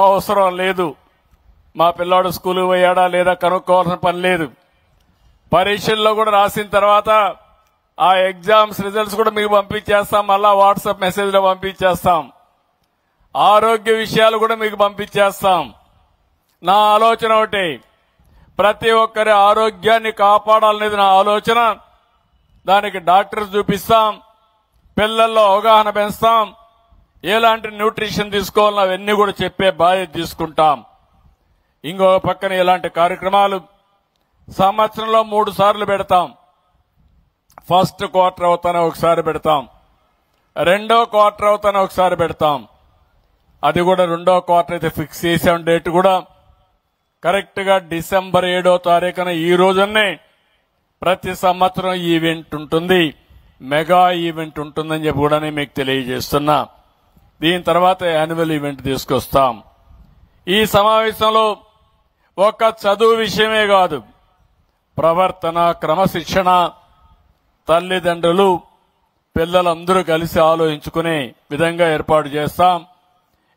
అవసరం లేదు. మా పిల్లాడు స్కూల్కి పోయాడా లేదా కనుక్కోవాల్సిన పని లేదు. పరీక్షల్లో కూడా రాసిన తర్వాత ఆ ఎగ్జామ్స్ రిజల్ట్స్ కూడా మీకు పంపించేస్తాం. మళ్ళా వాట్సాప్ మెసేజ్లో పంపించేస్తాం. ఆరోగ్య విషయాలు కూడా మీకు పంపించేస్తాం. నా ఆలోచన ఒకటి, ప్రతి ఒక్కరి ఆరోగ్యాన్ని కాపాడాలనేది నా ఆలోచన. దానికి డాక్టర్స్ చూపిస్తాం, పిల్లల్లో అవగాహన పెంచుతాం, ఎలాంటి న్యూట్రిషన్ తీసుకోవాలని అవన్నీ కూడా చెప్పే బాధ్యత తీసుకుంటాం. ఇంకో పక్కన ఇలాంటి కార్యక్రమాలు సంవత్సరంలో 3 సార్లు పెడతాం. ఫస్ట్ క్వార్టర్ అవుతానే ఒకసారి పెడతాం, రెండో క్వార్టర్ అవుతానే ఒకసారి పెడతాం. అది కూడా రెండో క్వార్టర్ అయితే ఫిక్స్ చేసాం. డేట్ కూడా కరెక్ట్ గా డిసెంబర్ 7వ తారీఖున ఈ రోజునే ప్రతి సంవత్సరం ఈవెంట్ ఉంటుంది, మెగా ఈవెంట్ ఉంటుందని చెప్పి కూడా మీకు తెలియజేస్తున్నా. దీని తర్వాత యాన్యువల్ ఈవెంట్ తీసుకొస్తాం. ఈ సమావేశంలో ఒక చదువు విషయమే కాదు, ప్రవర్తన, క్రమశిక్షణ, తల్లిదండ్రులు పిల్లలందరూ కలిసి ఆలోచించుకునే విధంగా ఏర్పాటు చేస్తాం.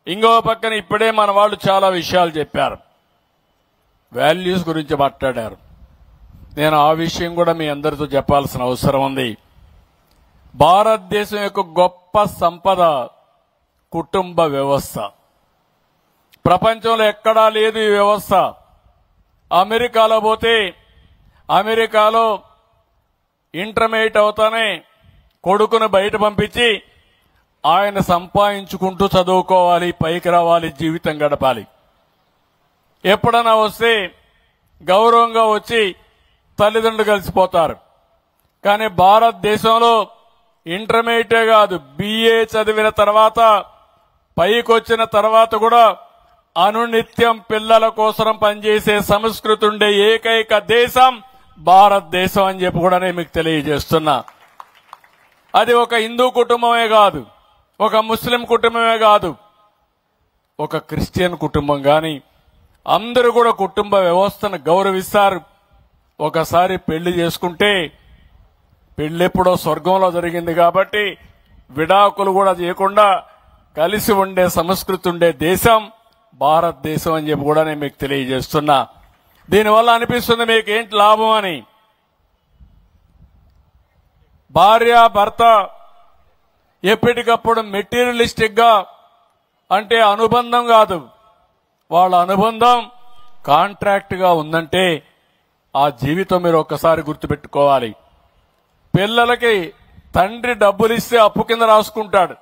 ఇంకో పక్కన ఇప్పుడే మన వాళ్ళు చాలా విషయాలు చెప్పారు, వాల్యూస్ గురించి మాట్లాడారు. నేను ఆ విషయం కూడా మీ అందరితో చెప్పాల్సిన అవసరం ఉంది. భారతదేశం యొక్క గొప్ప సంపద కుటుంబ వ్యవస్థ. ప్రపంచంలో ఎక్కడా లేదు ఈ వ్యవస్థ. అమెరికాలో పోతే అమెరికాలో ఇంటర్మీడియట్ అవుతానే కొడుకును బయట పంపించి ఆయన సంపాదించుకుంటూ చదువుకోవాలి, పైకి రావాలి, జీవితం గడపాలి. ఎప్పుడన్నా వస్తే గౌరవంగా వచ్చి తల్లిదండ్రులు కలిసిపోతారు. కానీ భారతదేశంలో ఇంటర్మీడియటే కాదు, BA చదివిన తర్వాత పైకి వచ్చిన తర్వాత కూడా అనునిత్యం పిల్లల కోసం పనిచేసే సంస్కృతి ఉండే ఏకైక దేశం భారతదేశం అని చెప్పి కూడా నేను మీకు తెలియజేస్తున్నా. అది ఒక హిందూ కుటుంబమే కాదు, ఒక ముస్లిం కుటుంబమే కాదు, ఒక క్రిస్టియన్ కుటుంబం గాని అందరూ కూడా కుటుంబ వ్యవస్థను గౌరవిస్తారు. ఒకసారి పెళ్లి చేసుకుంటే పెళ్లెప్పుడో స్వర్గంలో జరిగింది కాబట్టి విడాకులు కూడా చేయకుండా కలిసి ఉండే సంస్కృతి ఉండే దేశం భారతదేశం అని చెప్పి కూడా నేను మీకు తెలియజేస్తున్నా. దీనివల్ల అనిపిస్తుంది మీకు ఏంటి లాభం అని. భార్య భర్త ఎప్పటికప్పుడు మెటీరియలిస్టిక్ గా, అంటే అనుబంధం కాదు, వాళ్ళ అనుబంధం కాంట్రాక్ట్ గా ఉందంటే ఆ జీవితం మీరు ఒక్కసారి గుర్తుపెట్టుకోవాలి. పిల్లలకి తండ్రి డబ్బులు ఇస్తే అప్పు కింద రాసుకుంటాడు,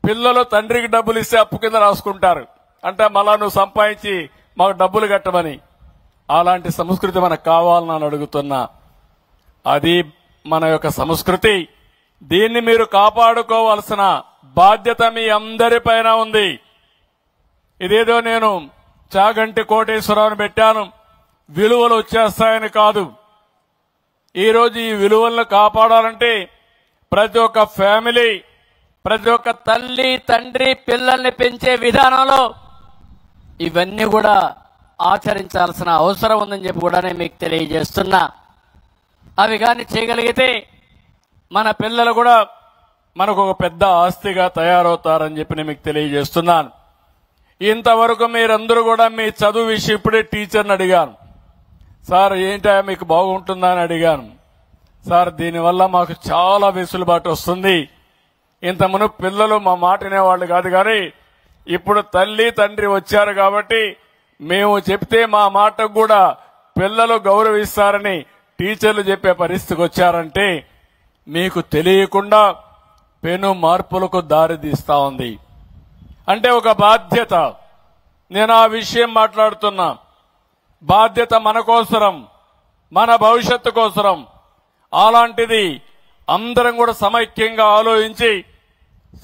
పిల్లలు తండ్రికి డబ్బులు ఇస్తే అప్పు కింద రాసుకుంటారు. అంటే మళ్ళా నువ్వు సంపాదించి మాకు డబ్బులు కట్టమని. అలాంటి సంస్కృతి మనకు కావాలని అడుగుతున్నా. అది మన యొక్క సంస్కృతి. దీన్ని మీరు కాపాడుకోవాల్సిన బాధ్యత మీ అందరిపైన ఉంది. ఇదేదో నేను చాగంటి కోటేశ్వరరావుని పెట్టాను, విలువలు వచ్చేస్తాయని కాదు. ఈరోజు ఈ విలువలను కాపాడాలంటే ప్రతి ఒక్క ఫ్యామిలీ, ప్రతి ఒక్క తల్లి తండ్రి పిల్లల్ని పెంచే విధానంలో ఇవన్నీ కూడా ఆచరించాల్సిన అవసరం ఉందని చెప్పి కూడా నేను మీకు తెలియజేస్తున్నా. అవి కానీ చేయగలిగితే మన పిల్లలు కూడా మనకు ఒక పెద్ద ఆస్తిగా తయారవుతారని చెప్పి నేను మీకు తెలియజేస్తున్నాను. ఇంతవరకు మీరందరూ కూడా మీ చదువు విషయం ఇప్పుడే టీచర్ని అడిగాను, సార్ ఏంటా మీకు బాగుంటుందా అని అడిగాను. సార్ దీనివల్ల మాకు చాలా వెసులుబాటు వస్తుంది. ఇంతకుముందు పిల్లలు మా మాట వినేవాళ్ళు కాదు, కానీ ఇప్పుడు తల్లి తండ్రి వచ్చారు కాబట్టి మేము చెప్తే మా మాటకు కూడా పిల్లలు గౌరవిస్తారని టీచర్లు చెప్పే పరిస్థితికి వచ్చారంటే మీకు తెలియకుండా పెను మార్పులకు దారి తీస్తా ఉంది. అంటే ఒక బాధ్యత. నేను ఆ విషయం మాట్లాడుతున్నా. బాధ్యత మన కోసరం, మన భవిష్యత్తు కోసరం. అలాంటిది అందరం కూడా సమైక్యంగా ఆలోచించి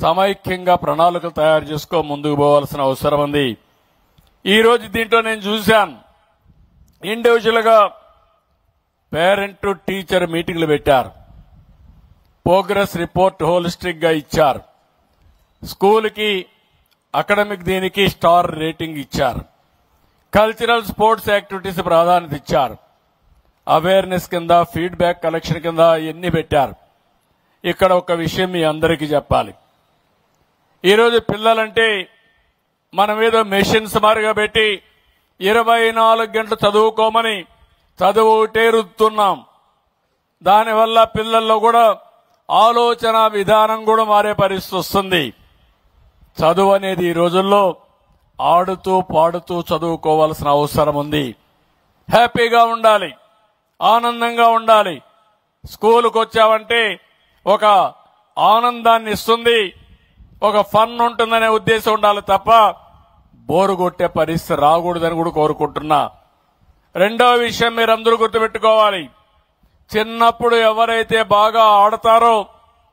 సమైక్యంగా ప్రణాళికలు తయారు చేసుకో ముందుకు పోవాల్సిన అవసరం ఉంది. ఈ రోజు దీంట్లో నేను చూశాను, ఇండివిజువల్ గా పేరెంట్ టు టీచర్ మీటింగ్లు పెట్టారు, ప్రోగ్రెస్ రిపోర్ట్ హోలిస్టిక్ గా ఇచ్చారు, స్కూల్కి అకాడమిక్ దీనికి స్టార్ రేటింగ్ ఇచ్చారు, కల్చరల్ స్పోర్ట్స్ యాక్టివిటీస్ ప్రాధాన్యత ఇచ్చారు, అవేర్నెస్ కింద ఫీడ్బ్యాక్ కలెక్షన్ కింద ఎన్ని పెట్టారు. ఇక్కడ ఒక విషయం మీ అందరికీ చెప్పాలి. ఈరోజు పిల్లలంటే మనం ఏదో మెషిన్స్ మారిగా పెట్టి 24 గంటలు చదువుకోమని చదువుటే రుద్దుతున్నాం. దానివల్ల పిల్లల్లో కూడా ఆలోచన విధానం కూడా మారే పరిస్థితి వస్తుంది. చదువు అనేది ఈ రోజుల్లో ఆడుతూ పాడుతూ చదువుకోవాల్సిన అవసరం ఉంది. హ్యాపీగా ఉండాలి, ఆనందంగా ఉండాలి. స్కూలుకు వచ్చావంటే ఒక ఆనందాన్ని ఇస్తుంది, ఒక ఫన్ ఉంటుందనే ఉద్దేశం ఉండాలి తప్ప బోరు కొట్టే పరిస్థితి రాకూడదని కూడా కోరుకుంటున్నా. రెండవ విషయం మీరందరూ గుర్తుపెట్టుకోవాలి. చిన్నప్పుడు ఎవరైతే బాగా ఆడతారో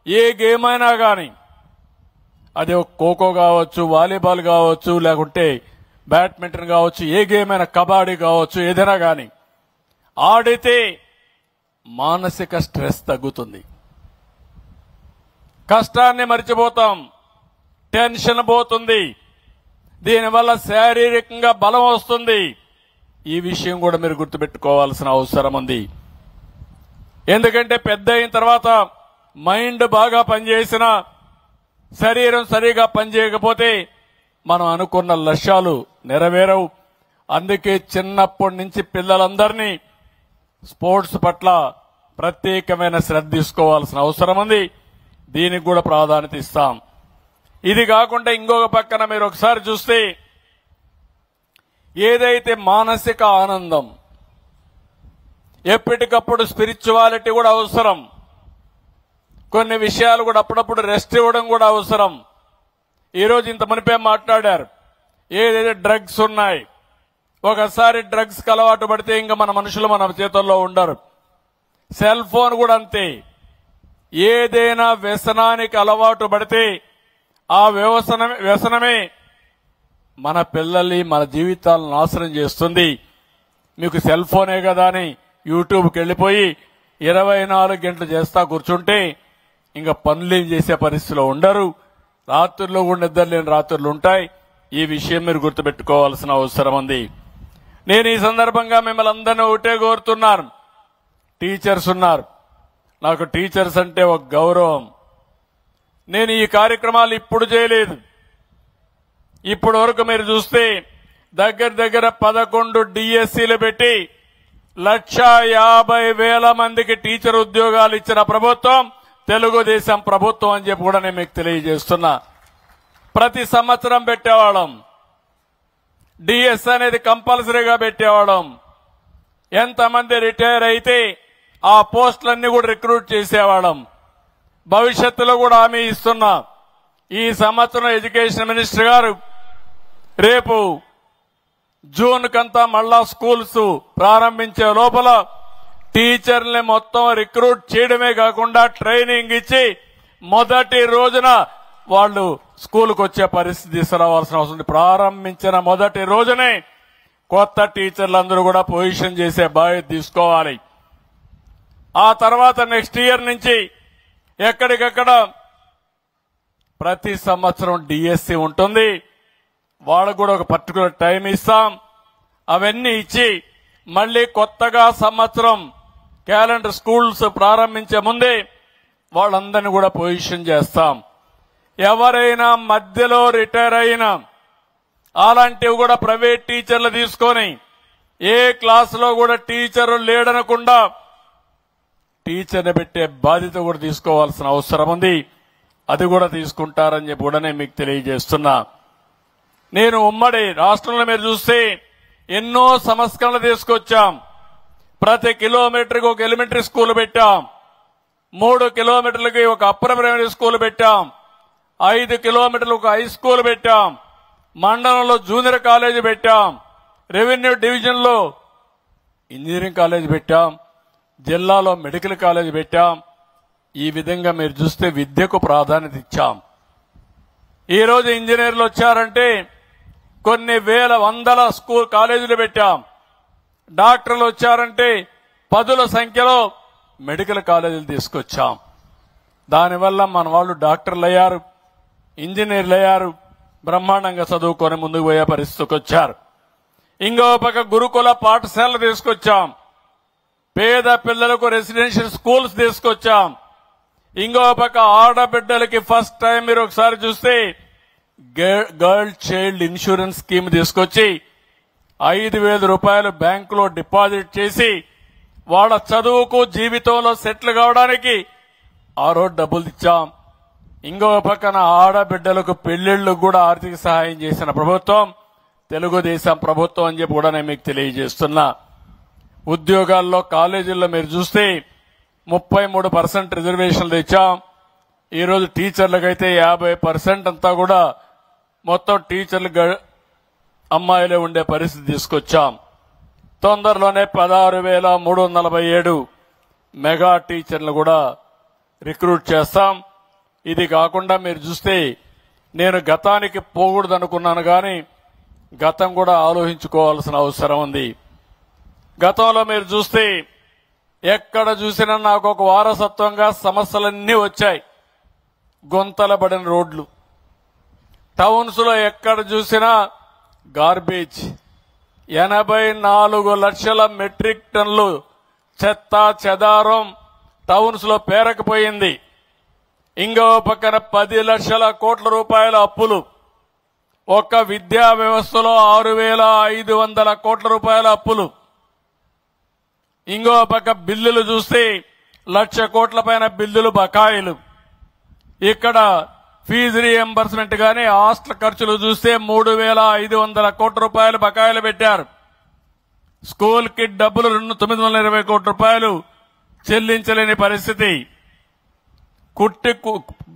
ఏ గేమ్ అయినా కానీ, అది ఖోఖో కావచ్చు, వాలీబాల్ కావచ్చు, లేకుంటే బ్యాడ్మింటన్ కావచ్చు, ఏ గేమ్ అయినా, కబడ్డీ కావచ్చు, ఏదైనా కానీ ఆడితే మానసిక స్ట్రెస్ తగ్గుతుంది. కష్టాన్ని మర్చిపోతాం, టెన్షన్ పోతుంది, దీనివల్ల శారీరకంగా బలం వస్తుంది. ఈ విషయం కూడా మీరు గుర్తుపెట్టుకోవాల్సిన అవసరం ఉంది. ఎందుకంటే పెద్ద అయిన తర్వాత మైండ్ బాగా పనిచేసినా శరీరం సరిగా పనిచేయకపోతే మనం అనుకున్న లక్ష్యాలు నెరవేరవు. అందుకే చిన్నప్పటి నుంచి పిల్లలందరినీ స్పోర్ట్స్ పట్ల ప్రత్యేకమైన శ్రద్ధ తీసుకోవాల్సిన అవసరం ఉంది. దీనికి కూడా ప్రాధాన్యత ఇస్తాం. ఇది కాకుండా ఇంకొక పక్కన మీరు ఒకసారి చూస్తే ఏదైతే మానసిక ఆనందం, ఎప్పటికప్పుడు స్పిరిచువాలిటీ కూడా అవసరం. కొన్ని విషయాలు కూడా అప్పుడప్పుడు రెస్ట్ ఇవ్వడం కూడా అవసరం. ఈరోజు ఇంత మునిపే మాట్లాడారు, ఏదైతే డ్రగ్స్ ఉన్నాయి, ఒకసారి డ్రగ్స్ కి అలవాటు పడితే ఇంకా మన మనుషులు మన చేతుల్లో ఉండరు. సెల్ ఫోన్ కూడా అంతే. ఏదైనా వ్యసనానికి అలవాటు పడితే ఆ వ్యసనమే మన పిల్లల్ని, మన జీవితాలను నాశనం చేస్తుంది. మీకు సెల్ ఫోనే కదా అని యూట్యూబ్కి వెళ్లిపోయి 24 గంటలు చేస్తా కూర్చుంటే ఇంకా పనులేం చేసే పరిస్థితిలో ఉండరు. రాత్రుల్లో కూడా నిద్రలేని రాత్రులు ఉంటాయి. ఈ విషయం మీరు గుర్తుపెట్టుకోవాల్సిన అవసరం ఉంది. నేను ఈ సందర్భంగా మిమ్మల్ని అందరినీ ఒకటే కోరుతున్నాను. టీచర్స్ ఉన్నారు, నాకు టీచర్స్ అంటే ఒక గౌరవం. నేను ఈ కార్యక్రమాలు ఇప్పుడు చేయలేదు. ఇప్పటి వరకు మీరు చూస్తే దగ్గర 11 డిఎస్సీలు పెట్టి 1,50,000 మందికి టీచర్ ఉద్యోగాలు ఇచ్చిన ప్రభుత్వం తెలుగుదేశం ప్రభుత్వం అని చెప్పి కూడా నేను మీకు తెలియజేస్తున్నా. ప్రతి సంవత్సరం పెట్టేవాళ్ళం. డిఎస్ అనేది కంపల్సరీగా పెట్టేవాళ్ళం. ఎంతమంది రిటైర్ అయితే ఆ పోస్టులన్నీ కూడా రిక్రూట్ చేసేవాళ్ళం. భవిష్యత్తులో కూడా హామీ ఇస్తున్నా. ఈ సంవత్సరం ఎడ్యుకేషన్ మినిస్టర్ గారు రేపు జూన్ కంతా మళ్ళా స్కూల్స్ ప్రారంభించే లోపల టీచర్లని మొత్తం రిక్రూట్ చేయడమే కాకుండా ట్రైనింగ్ ఇచ్చి మొదటి రోజున వాళ్ళు స్కూల్కి వచ్చే పరిస్థితి తీసుకురావాల్సిన అవసరం ఉంది. ప్రారంభించిన మొదటి రోజునే కొత్త టీచర్లందరూ కూడా పొజిషన్ చేసే బాధ్యత తీసుకోవాలి. ఆ తర్వాత నెక్స్ట్ ఇయర్ నుంచి ఎక్కడికక్కడ ప్రతి సంవత్సరం డిఎస్సి ఉంటుంది. వాళ్ళకు కూడా ఒక పర్టికులర్ టైం ఇస్తాం. అవన్నీ ఇచ్చి మళ్లీ కొత్తగా సంవత్సరం క్యాలెండర్ స్కూల్స్ ప్రారంభించే ముందే వాళ్ళందరినీ కూడా పొజిషన్ చేస్తాం. ఎవరైనా మధ్యలో రిటైర్ అయినా అలాంటివి కూడా ప్రైవేట్ టీచర్లు తీసుకొని ఏ క్లాసులో కూడా టీచర్ లేడనకుండా టీచర్ని పెట్టే బాధ్యత కూడా తీసుకోవాల్సిన అవసరం ఉంది. అది కూడా తీసుకుంటారని చెప్పి కూడా నేను మీకు తెలియజేస్తున్నా. నేను ఉమ్మడి రాష్ట్రంలో మీరు చూస్తే ఎన్నో సంస్కరణలు తీసుకొచ్చాం. ప్రతి కిలోమీటర్కి ఒక ఎలిమెంటరీ స్కూల్ పెట్టాం. 3 కిలోమీటర్లకి ఒక అప్పర్ ప్రైమరీ స్కూల్ పెట్టాం. 5 కిలోమీటర్లకు ఒక హై స్కూల్ పెట్టాం. మండలంలో జూనియర్ కాలేజీ పెట్టాం. రెవెన్యూ డివిజన్ లో ఇంజనీరింగ్ కాలేజీ పెట్టాం. జిల్లాలో మెడికల్ కాలేజీ పెట్టాం. ఈ విధంగా మీరు చూస్తే విద్యకు ప్రాధాన్యత ఇచ్చాం. ఈ రోజు ఇంజనీర్లు వచ్చారంటే కొన్ని వేల వందల స్కూల్ కాలేజీలు పెట్టాం. డాక్టర్లు వచ్చారంటే 10ల సంఖ్యలో మెడికల్ కాలేజీలు తీసుకొచ్చాం. దానివల్ల మన వాళ్ళు డాక్టర్లు అయ్యారు, ఇంజనీర్లు అయ్యారు, బ్రహ్మాండంగా చదువుకొని ముందుకు పోయే పరిస్థితికి వచ్చారు. ఇంకో పక్క గురుకుల పాఠశాలలు తీసుకొచ్చాం. పేద పిల్లలకు రెసిడెన్షియల్ స్కూల్స్ తీసుకొచ్చాం. ఇంకో పక్క ఆడబిడ్డలకి ఫస్ట్ టైం మీరు ఒకసారి చూస్తే గర్ల్ చైల్డ్ ఇన్సూరెన్స్ స్కీమ్ తీసుకొచ్చి 5,000 రూపాయలు బ్యాంకులో డిపాజిట్ చేసి వాళ్ళ చదువుకు జీవితంలో సెటిల్ కావడానికి ఆ రోజు డబ్బులు ఇచ్చాం. ఇంకో పక్కన ఆడబిడ్డలకు పెళ్లిళ్లకు కూడా ఆర్థిక సహాయం చేసిన ప్రభుత్వం తెలుగుదేశం ప్రభుత్వం అని చెప్పి కూడా నేను మీకు తెలియజేస్తున్నా. ఉద్యోగాల్లో కాలేజీల్లో మీరు చూస్తే 33% రిజర్వేషన్లు ఇచ్చాం. ఈరోజు టీచర్లకైతే 50% అంతా కూడా మొత్తం టీచర్లు అమ్మాయిలే ఉండే పరిస్థితి తీసుకొచ్చాం. తొందరలోనే 16,347 మెగా టీచర్లు కూడా రిక్రూట్ చేస్తాం. ఇది కాకుండా మీరు చూస్తే నేను గతానికి పోకూడదు అనుకున్నాను, కానీ గతం కూడా ఆలోచించుకోవాల్సిన అవసరం ఉంది. గతంలో మీరు చూస్తే ఎక్కడ చూసినా నాకు ఒక వారసత్వంగా సమస్యలన్నీ వచ్చాయి. గుంతలబడిన రోడ్లు, టౌన్స్ లో ఎక్కడ చూసినా గార్బేజ్, 84 లక్షల మెట్రిక్ టన్నులు చెత్త చెదారం టౌన్స్ లో పేరకపోయింది. ఇంకో పక్కన 10 లక్షల కోట్ల రూపాయల అప్పులు, ఒక్క విద్యా వ్యవస్థలో 6,500 కోట్ల రూపాయల అప్పులు. ఇంకో పక్క బిల్లులు చూస్తే 1,00,000 కోట్ల పైన బిల్లులు బకాయిలు. ఇక్కడ ఫీజు రీఎంబర్స్మెంట్ గానీ హాస్టల్ ఖర్చులు చూస్తే 3,500 కోట్ల రూపాయలు బకాయిలు పెట్టారు. స్కూల్ కి డబ్బులు 920 కోట్ల రూపాయలు చెల్లించలేని పరిస్థితి.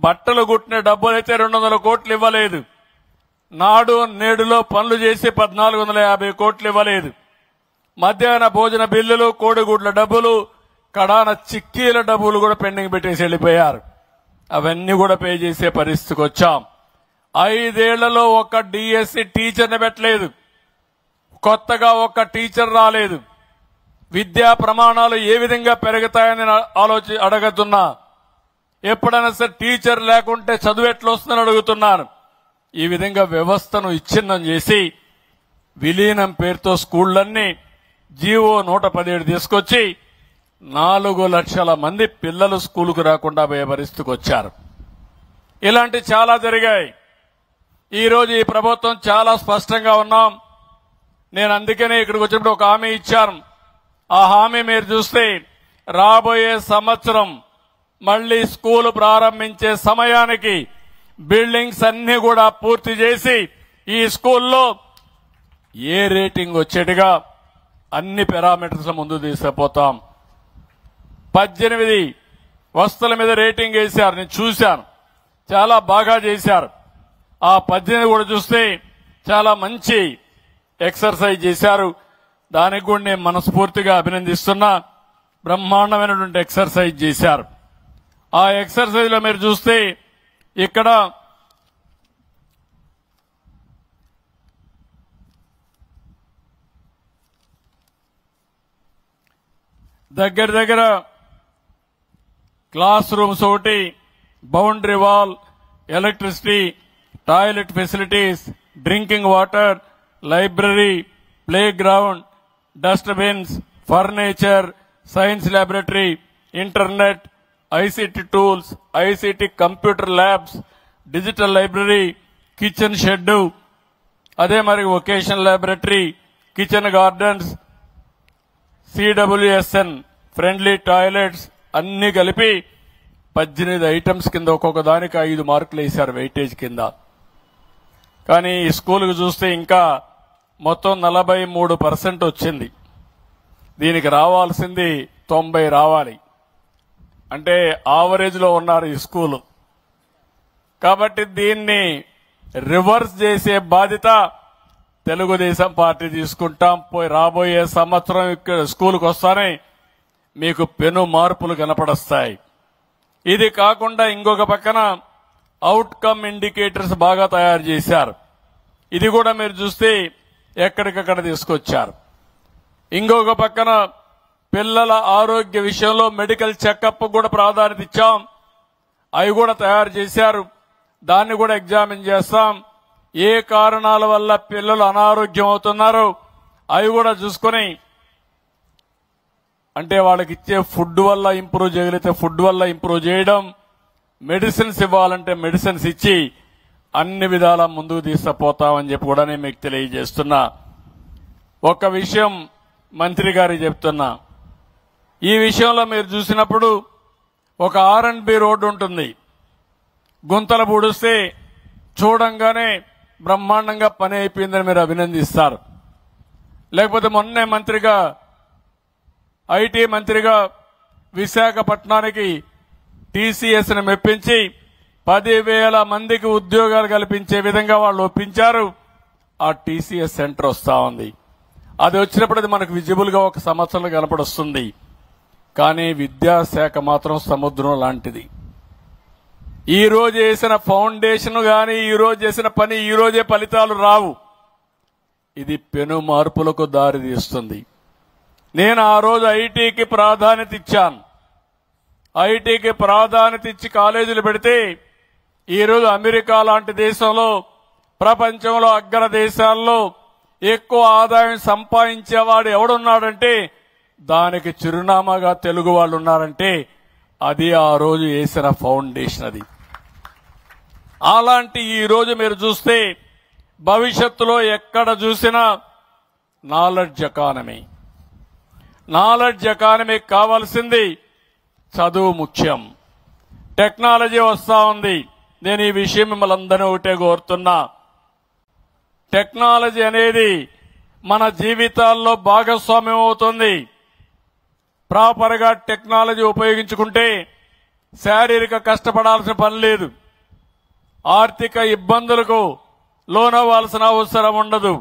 బట్టలు కుట్టిన డబ్బులైతే 200 కోట్లు ఇవ్వలేదు. నాడు నేడులో పనులు చేసి 1,450 కోట్లు ఇవ్వలేదు. మధ్యాహ్న భోజన బిల్లులు, కోడిగుడ్ల డబ్బులు, కడాన చిక్కీల డబ్బులు కూడా పెండింగ్ పెట్టేసి వెళ్లిపోయారు. అవన్నీ కూడా పే చేసే పరిస్థితికి వచ్చాం. 5 ఏళ్లలో ఒక్క డిఎస్సి టీచర్ని పెట్టలేదు. కొత్తగా ఒక్క టీచర్ రాలేదు. విద్యా ప్రమాణాలు ఏ విధంగా పెరుగుతాయని అడుగుతున్నా. ఎప్పుడైనా సరే టీచర్ లేకుంటే చదువు ఎట్లా వస్తుందని అడుగుతున్నాను. ఈ విధంగా వ్యవస్థను ఇచ్ఛిన్నం చేసి విలీనం పేరుతో స్కూళ్లన్నీ జీవో 117 తీసుకొచ్చి 4 లక్షల మంది పిల్లలు స్కూలుకు రాకుండా పోయే పరిస్థితికి వచ్చారు. ఇలాంటి చాలా జరిగాయి. ఈ రోజు ఈ ప్రభుత్వం చాలా స్పష్టంగా ఉన్నాం. నేను అందుకనే ఇక్కడికి వచ్చినప్పుడు ఒక హామీ ఇచ్చాను. ఆ హామీ మీరు చూస్తే రాబోయే సంవత్సరం మళ్లీ స్కూలు ప్రారంభించే సమయానికి బిల్డింగ్స్ అన్ని కూడా పూర్తి చేసి ఈ స్కూల్లో ఏ రేటింగ్ వచ్చేట్టుగా అన్ని పారామీటర్స్ ముందు తీసుకుపోతాం. 18 వస్తువుల మీద రేటింగ్ వేశారు. నేను చూశాను, చాలా బాగా చేశారు. ఆ 18 కూడా చూస్తే చాలా మంచి ఎక్సర్సైజ్ చేశారు. దానికి కూడా నేను మనస్ఫూర్తిగా అభినందిస్తున్నా. బ్రహ్మాండమైనటువంటి ఎక్సర్సైజ్ చేశారు. ఆ ఎక్సర్సైజ్ లో మీరు చూస్తే ఇక్కడ దగ్గర క్లాస్ రూమ్స్ ఒకటి, boundary wall, electricity, toilet facilities, drinking water, library, play ground, dust bins, furniture, science laboratory, internet, ICT tools, ICT computer labs, digital library, kitchen shed, అదే మరి vocational laboratory, kitchen gardens, CWSN friendly toilets అన్ని కలిపి 18 items కింద ఒక్కొక్క దానికి 5 మార్కులు వేశారు weightage కింద. కానీ ఈ స్కూల్కి చూస్తే ఇంకా మొత్తం 43% వచ్చింది. దీనికి రావాల్సింది 90 రావాలి. అంటే ఆవరేజ్ లో ఉన్నారు ఈ స్కూలు. కాబట్టి దీన్ని రివర్స్ చేసే బాధ్యత తెలుగుదేశం పార్టీ తీసుకుంటాం. రాబోయే సంవత్సరం ఇక్కడ స్కూల్కి వస్తానే మీకు పెను మార్పులు కనపడొస్తాయి. ఇది కాకుండా ఇంకొక పక్కన అవుట్కమ్ ఇండికేటర్స్ బాగా తయారు చేశారు. ఇది కూడా మీరు చూస్తే ఎక్కడికక్కడ తీసుకొచ్చారు. ఇంకొక పక్కన పిల్లల ఆరోగ్య విషయంలో మెడికల్ చెకప్ కూడా ప్రాధాన్యత ఇచ్చాం. అవి కూడా తయారు చేశారు. దాన్ని కూడా ఎగ్జామిన్ చేస్తాం. ఏ కారణాల వల్ల పిల్లలు అనారోగ్యం అవుతున్నారో అవి కూడా చూసుకుని, అంటే వాళ్ళకి ఇచ్చే ఫుడ్ వల్ల ఇంప్రూవ్ చేయగలిగితే ఫుడ్ వల్ల ఇంప్రూవ్ చేయడం, మెడిసిన్స్ ఇవ్వాలంటే మెడిసిన్స్ ఇచ్చి అన్ని విధాలా ముందుకు తీసుకుపోతామని చెప్పి కూడా నేను మీకు తెలియజేస్తున్నా. ఒక విషయం మంత్రి గారికి చెప్తున్నా. ఈ విషయంలో మీరు చూసినప్పుడు ఒక R&B రోడ్డు ఉంటుంది. గుంతలు పూడిస్తే చూడంగానే బ్రహ్మాండంగా పని అయిపోయిందని మీరు అభినందిస్తారు. లేకపోతే మొన్నే మంత్రిగా ఐటీ మంత్రిగా విశాఖపట్నానికి TCSని మెప్పించి 10,000 మందికి ఉద్యోగాలు కల్పించే విధంగా వాళ్ళు ఒప్పించారు. ఆ TCS సెంటర్ వస్తా ఉంది. అది వచ్చినప్పుడు అది మనకు విజిబుల్ గా ఒక సంవత్సరంలో కనపడొస్తుంది. కానీ విద్యాశాఖ మాత్రం సముద్రం లాంటిది. ఈ రోజు చేసిన ఫౌండేషన్ గాని ఈ రోజు చేసిన పని ఈ రోజే ఫలితాలు రావు. ఇది పెను మార్పులకు దారి తీస్తుంది. నేను ఆ రోజు ఐటీకి ప్రాధాన్యత ఇచ్చాను. ఐటీకి ప్రాధాన్యత ఇచ్చి కాలేజీలు పెడితే ఈ రోజు అమెరికా లాంటి దేశంలో ప్రపంచంలో అగ్ర దేశాల్లో ఎక్కువ ఆదాయం సంపాదించేవాడు ఎవడున్నాడంటే దానికి చిరునామాగా తెలుగు వాళ్ళు ఉన్నారంటే అది ఆ రోజు వేసిన ఫౌండేషన్. అది అలాంటి ఈ రోజు మీరు చూస్తే భవిష్యత్తులో ఎక్కడ చూసినా నాలెడ్జ్ ఎకానమీ. నాలెడ్జ్ ఎకానమీకి కావాల్సింది చదువు ముఖ్యం. టెక్నాలజీ వస్తా ఉంది. నేను ఈ విషయం మిమ్మల్ని అందరినీ ఒకటే కోరుతున్నా. టెక్నాలజీ అనేది మన జీవితాల్లో భాగస్వామ్యం అవుతుంది. ప్రాపర్ గా టెక్నాలజీ ఉపయోగించుకుంటే శారీరక కష్టపడాల్సిన పని లేదు. ఆర్థిక ఇబ్బందులకు లోనవ్వాల్సిన అవసరం ఉండదు.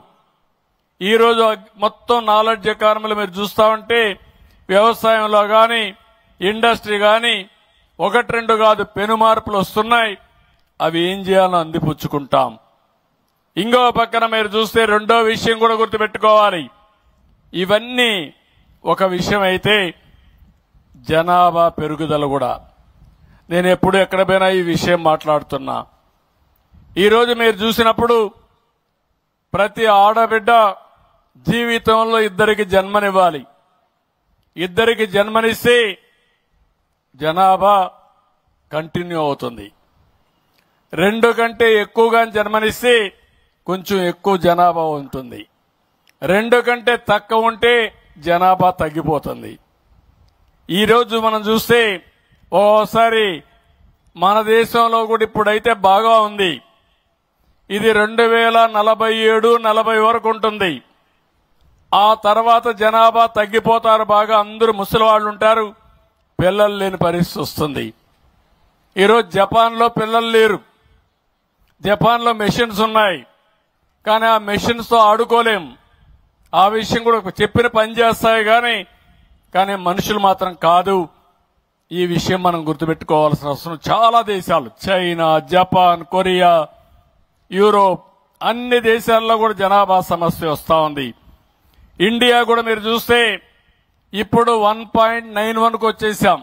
ఈ రోజు మొత్తం నాలెడ్జ్ ఎకానమీలో మీరు చూస్తా ఉంటే వ్యవసాయంలో గాని ఇండస్ట్రీ గాని 1-2 కాదు పెను మార్పులు వస్తున్నాయి. అవి ఏం చేయాలో అందిపుచ్చుకుంటాం. ఇంకో పక్కన మీరు చూస్తే రెండో విషయం కూడా గుర్తుపెట్టుకోవాలి. ఇవన్నీ ఒక విషయం అయితే జనాభా పెరుగుదల కూడా. నేను ఎప్పుడు ఎక్కడ పోయినా ఈ విషయం మాట్లాడుతున్నా. ఈరోజు మీరు చూసినప్పుడు ప్రతి ఆడబిడ్డ జీవితంలో 2 జన్మనివ్వాలి. 2 జన్మనిస్తే జనాభా కంటిన్యూ అవుతుంది. 2 కంటే ఎక్కువగా జన్మనిస్తే కొంచెం ఎక్కువ జనాభా ఉంటుంది. 2 కంటే తక్కువ ఉంటే జనాభా తగ్గిపోతుంది. ఈ రోజు మనం చూస్తే ఓసారి మన దేశంలో కూడా ఇప్పుడైతే బాగా ఉంది. ఇది 2047-40 వరకు ఉంటుంది. ఆ తర్వాత జనాభా తగ్గిపోతారు. బాగా అందరూ ముసలి వాళ్ళు ఉంటారు. పిల్లలు లేని పరిస్థితి వస్తుంది. ఈరోజు జపాన్లో పిల్లలు లేరు. జపాన్లో మెషిన్స్ ఉన్నాయి. కానీ ఆ మెషిన్స్ తో ఆడుకోలేం. ఆ విషయం కూడా చెప్పిన పని చేస్తాయి కానీ మనుషులు మాత్రం కాదు. ఈ విషయం మనం గుర్తుపెట్టుకోవాల్సిన అవసరం. చాలా దేశాలు చైనా, జపాన్, కొరియా, యూరోప్ అన్ని దేశాల్లో కూడా జనాభా సమస్య వస్తా ఉంది. ఇండియా కూడా మీరు చూస్తే ఇప్పుడు 1.91కు వచ్చేసాం.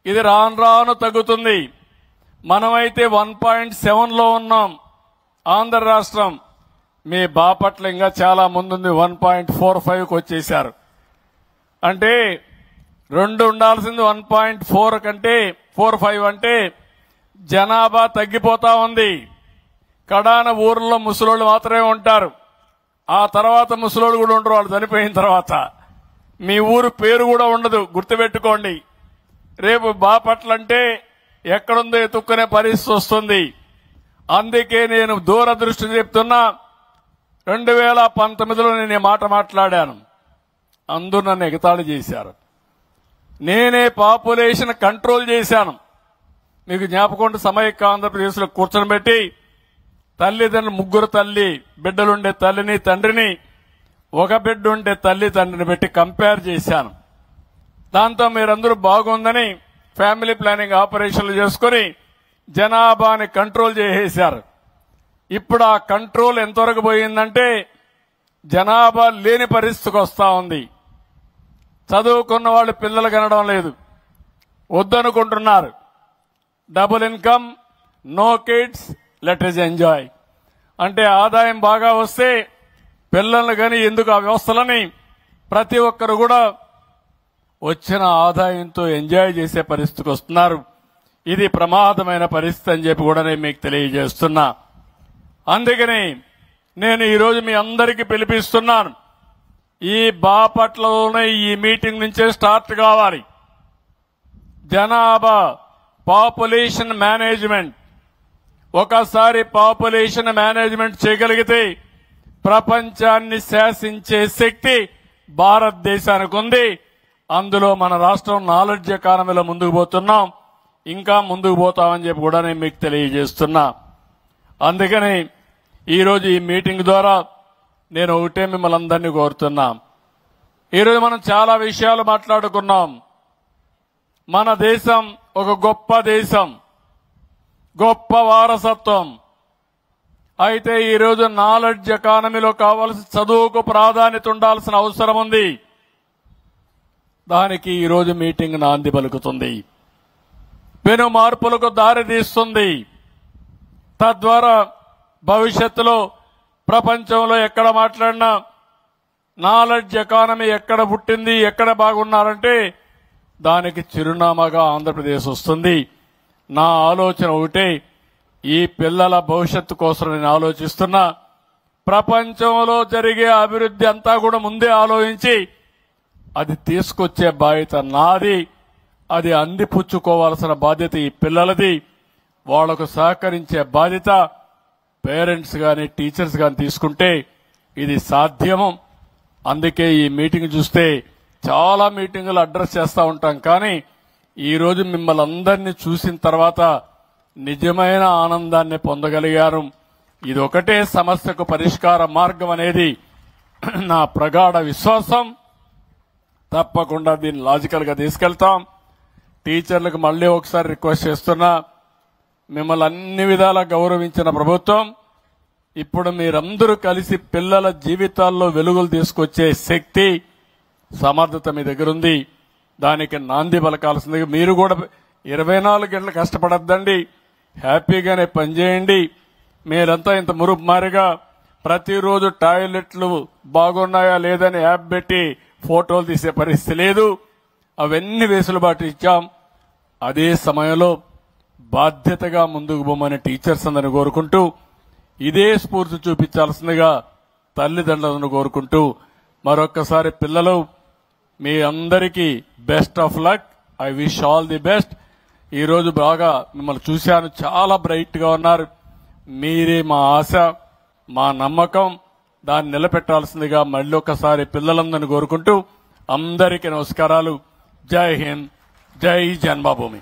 ఇది రాను రాను తగ్గుతుంది. మనమైతే 1.7లో ఉన్నాం. ఆంధ్ర రాష్ట్రం మీ బాపట్ల ఇంకా చాలా ముందుంది. 1.45కు వచ్చేశారు. అంటే 2 ఉండాల్సింది 1.4 కంటే 45 అంటే జనాభా తగ్గిపోతా ఉంది. కడాన ఊర్లో ముసలోళ్ళు మాత్రమే ఉంటారు. ఆ తర్వాత ముసలోళ్ళు కూడా ఉండరు. వాళ్ళు చనిపోయిన తర్వాత మీ ఊరు పేరు కూడా ఉండదు. గుర్తుపెట్టుకోండి. రేపు బాపట్ల అంటే ఎక్కడుందో ఎత్తుక్కునే పరిస్థితి వస్తుంది. అందుకే నేను దూరదృష్టి చెప్తున్నా. 2019లో నేను ఈ మాట మాట్లాడాను. అందరూ నన్ను ఎగతాళి చేశారు. నేనే పాపులేషన్ కంట్రోల్ చేశాను. మీకు జ్ఞాపకం సమైక్య ఆంధ్రప్రదేశ్లో కూర్చొని పెట్టి తల్లిదండ్రులు 3 తల్లి బిడ్డలుండే తల్లిని తండ్రిని 1 బిడ్డ ఉండే తల్లి తండ్రిని పెట్టి కంపేర్ చేశాను. దాంతో మీరందరూ బాగుందని ఫ్యామిలీ ప్లానింగ్ ఆపరేషన్లు చేసుకుని జనాభాని కంట్రోల్ చేసేశారు. ఇప్పుడు ఆ కంట్రోల్ ఎంతవరకు పోయిందంటే జనాభా లేని పరిస్థితికి వస్తా ఉంది. చదువుకున్న వాళ్ళు పిల్లలు కనడం లేదు. వద్దనుకుంటున్నారు. Double income, no kids, let us enjoy అంటే ఆదాయం బాగా వస్తే పిల్లలు కానీ ఎందుకు ఆ వ్యవస్థలని ప్రతి ఒక్కరు కూడా వచ్చిన ఆదాయంతో ఎంజాయ్ చేసే పరిస్థితికి వస్తున్నారు. ఇది ప్రమాదమైన పరిస్థితి అని చెప్పి కూడా నేను మీకు తెలియజేస్తున్నా. అందుకని నేను ఈరోజు మీ అందరికీ పిలిపిస్తున్నాను. ఈ బాపట్లలోనే ఈ మీటింగ్ నుంచే స్టార్ట్ కావాలి. జనాభా పాపులేషన్ మేనేజ్మెంట్, ఒకసారి పాపులేషన్ మేనేజ్మెంట్ చేయగలిగితే ప్రపంచాన్ని శాసించే శక్తి భారతదేశానికి ఉంది. అందులో మన రాష్ట్రం నాలెడ్జ్ ఎకానమీలో ముందుకు పోతున్నాం, ఇంకా ముందుకు పోతామని చెప్పి కూడా నేను మీకు తెలియజేస్తున్నా. అందుకని ఈరోజు ఈ మీటింగ్ ద్వారా నేను ఒకటే మిమ్మల్ని అందరినీ కోరుతున్నా. ఈరోజు మనం చాలా విషయాలు మాట్లాడుకున్నాం. మన దేశం ఒక గొప్ప దేశం, గొప్ప వారసత్వం. అయితే ఈరోజు నాలెడ్జ్ ఎకానమీలో కావాల్సిన చదువుకు ప్రాధాన్యత ఉండాల్సిన అవసరం ఉంది. దానికి ఈరోజు మీటింగ్ నాంది పలుకుతుంది, పెను మార్పులకు దారి తీస్తుంది. తద్వారా భవిష్యత్తులో ప్రపంచంలో ఎక్కడ మాట్లాడినా నాలెడ్జ్ ఎకానమీ ఎక్కడ పుట్టింది, ఎక్కడ బాగున్నారంటే దానికి చిరునామాగా ఆంధ్రప్రదేశ్ వస్తుంది. నా ఆలోచన ఒకటే, ఈ పిల్లల భవిష్యత్తు కోసం నేను ఆలోచిస్తున్నా. ప్రపంచంలో జరిగే అభివృద్ధి అంతా కూడా ముందే ఆలోచించి అది తీసుకొచ్చే బాధ్యత నాది, అది అందిపుచ్చుకోవాల్సిన బాధ్యత ఈ పిల్లలది. వాళ్లకు సహకరించే బాధ్యత పేరెంట్స్ గాని టీచర్స్ గాని తీసుకుంటే ఇది సాధ్యము. అందుకే ఈ మీటింగ్ చూస్తే చాలా మీటింగులు అడ్రస్ చేస్తూ ఉంటాం, కానీ ఈరోజు మిమ్మల్ని అందరినీ చూసిన తర్వాత నిజమైన ఆనందాన్ని పొందగలిగారు. ఇది ఒకటే సమస్యకు పరిష్కార మార్గం అనేది నా ప్రగాఢ విశ్వాసం. తప్పకుండా దీన్ని లాజికల్ గా తీసుకెళ్తాం. టీచర్లకు మళ్లీ ఒకసారి రిక్వెస్ట్ చేస్తున్నా, మిమ్మల్ని అన్ని విధాలా గౌరవించిన ప్రభుత్వం ఇప్పుడు మీరందరూ కలిసి పిల్లల జీవితాల్లో వెలుగులు తీసుకొచ్చే శక్తి, సమర్థత మీ దగ్గర ఉంది. దానికి నాంది పలకాల్సింది. మీరు కూడా 24 గంటలు కష్టపడద్దండి, హ్యాపీగానే పనిచేయండి. మీరంతా ఇంత మురుపు మారిగా ప్రతిరోజు టాయిలెట్లు బాగున్నాయా లేదని యాప్ పెట్టి ఫోటోలు తీసే పరిస్థితి లేదు. అవన్నీ వెసులుబాటు ఇచ్చాం. అదే సమయంలో బాధ్యతగా ముందుకు పోమని టీచర్స్ అందరిని కోరుకుంటూ, ఇదే స్ఫూర్తి చూపించాల్సిందిగా తల్లిదండ్రులను కోరుకుంటూ, మరొక్కసారి పిల్లలు మీ అందరికీ best of luck. I wish all the best. ఈ రోజు బాగా మిమ్మల్ని చూశాను, చాలా బ్రైట్ గా ఉన్నారు. మీరే మా ఆశ, మా నమ్మకం. దాన్ని నిలబెట్టాల్సిందిగా మళ్ళీ ఒకసారి పిల్లలందరినీ కోరుకుంటూ అందరికీ నమస్కారాలు. జై హింద్, జై జన్మభూమి.